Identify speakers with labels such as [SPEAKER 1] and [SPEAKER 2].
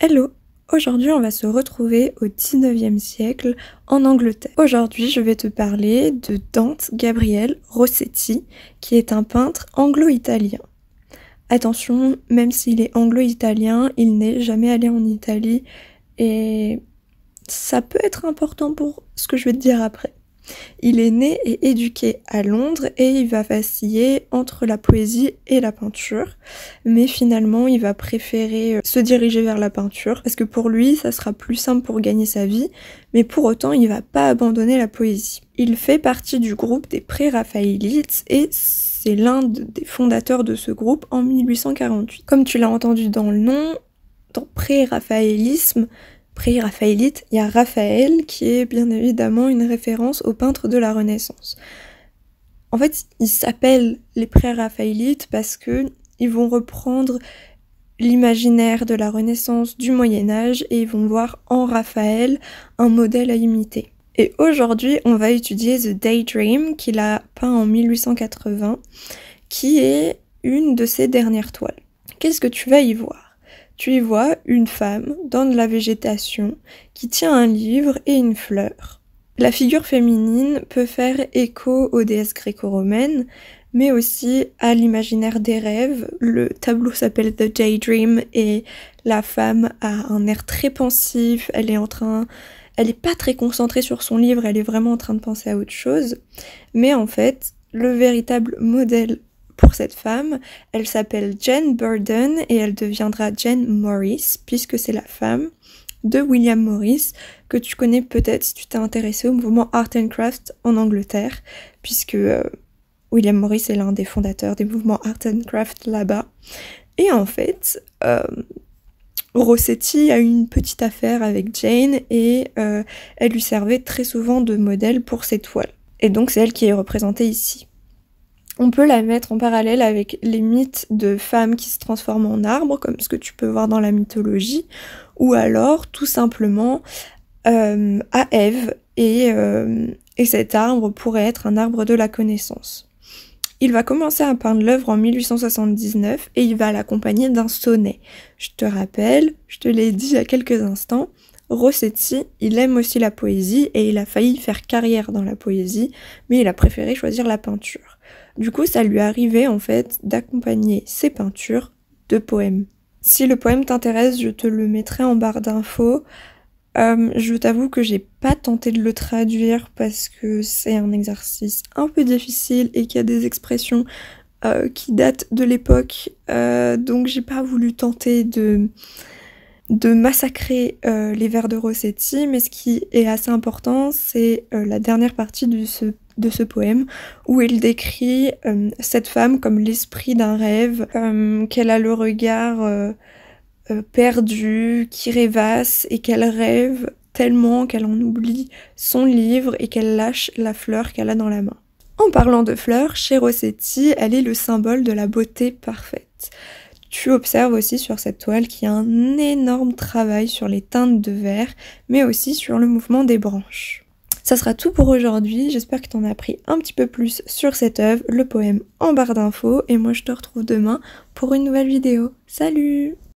[SPEAKER 1] Hello! Aujourd'hui, on va se retrouver au 19e siècle en Angleterre. Aujourd'hui, je vais te parler de Dante Gabriel Rossetti, qui est un peintre anglo-italien. Attention, même s'il est anglo-italien, il n'est jamais allé en Italie et ça peut être important pour ce que je vais te dire après. Il est né et éduqué à Londres et il va vaciller entre la poésie et la peinture, mais finalement il va préférer se diriger vers la peinture parce que pour lui ça sera plus simple pour gagner sa vie, mais pour autant il va pas abandonner la poésie. Il fait partie du groupe des pré-raphaélites et c'est l'un des fondateurs de ce groupe en 1848. Comme tu l'as entendu dans le nom, dans pré-raphaélisme, pré-raphaélite, il y a Raphaël qui est bien évidemment une référence aux peintres de la Renaissance. En fait, ils s'appellent les pré-raphaélites parce que ils vont reprendre l'imaginaire de la Renaissance du Moyen-Âge et ils vont voir en Raphaël un modèle à imiter. Et aujourd'hui, on va étudier The Daydream qu'il a peint en 1880, qui est une de ses dernières toiles. Qu'est-ce que tu vas y voir ? Tu y vois une femme dans de la végétation qui tient un livre et une fleur. La figure féminine peut faire écho aux déesses gréco-romaines, mais aussi à l'imaginaire des rêves. Le tableau s'appelle The Daydream et la femme a un air très pensif, elle est pas très concentrée sur son livre, elle est vraiment en train de penser à autre chose. Mais en fait, le véritable modèle pour cette femme, elle s'appelle Jane Burden et elle deviendra Jane Morris, puisque c'est la femme de William Morris, que tu connais peut-être si tu t'es intéressé au mouvement Art and Craft en Angleterre, puisque William Morris est l'un des fondateurs des mouvements Art and Craft là-bas. Et en fait, Rossetti a eu une petite affaire avec Jane et elle lui servait très souvent de modèle pour ses toiles. Et donc c'est elle qui est représentée ici. On peut la mettre en parallèle avec les mythes de femmes qui se transforment en arbres, comme ce que tu peux voir dans la mythologie, ou alors tout simplement à Ève, et cet arbre pourrait être un arbre de la connaissance. Il va commencer à peindre l'œuvre en 1879 et il va l'accompagner d'un sonnet. Je te rappelle, je te l'ai dit il y a quelques instants, Rossetti, il aime aussi la poésie et il a failli faire carrière dans la poésie, mais il a préféré choisir la peinture. Du coup, ça lui arrivait en fait d'accompagner ses peintures de poèmes. Si le poème t'intéresse, je te le mettrai en barre d'infos. Je t'avoue que j'ai pas tenté de le traduire parce que c'est un exercice un peu difficile et qu'il y a des expressions qui datent de l'époque, donc j'ai pas voulu tenter de massacrer les vers de Rossetti, mais ce qui est assez important, c'est la dernière partie de ce poème, où il décrit cette femme comme l'esprit d'un rêve, qu'elle a le regard perdu, qui rêvasse, et qu'elle rêve tellement qu'elle en oublie son livre et qu'elle lâche la fleur qu'elle a dans la main. En parlant de fleurs, chez Rossetti, elle est le symbole de la beauté parfaite. Tu observes aussi sur cette toile qu'il y a un énorme travail sur les teintes de verre, mais aussi sur le mouvement des branches. Ça sera tout pour aujourd'hui, j'espère que t'en as appris un petit peu plus sur cette œuvre, le poème en barre d'infos, et moi je te retrouve demain pour une nouvelle vidéo. Salut!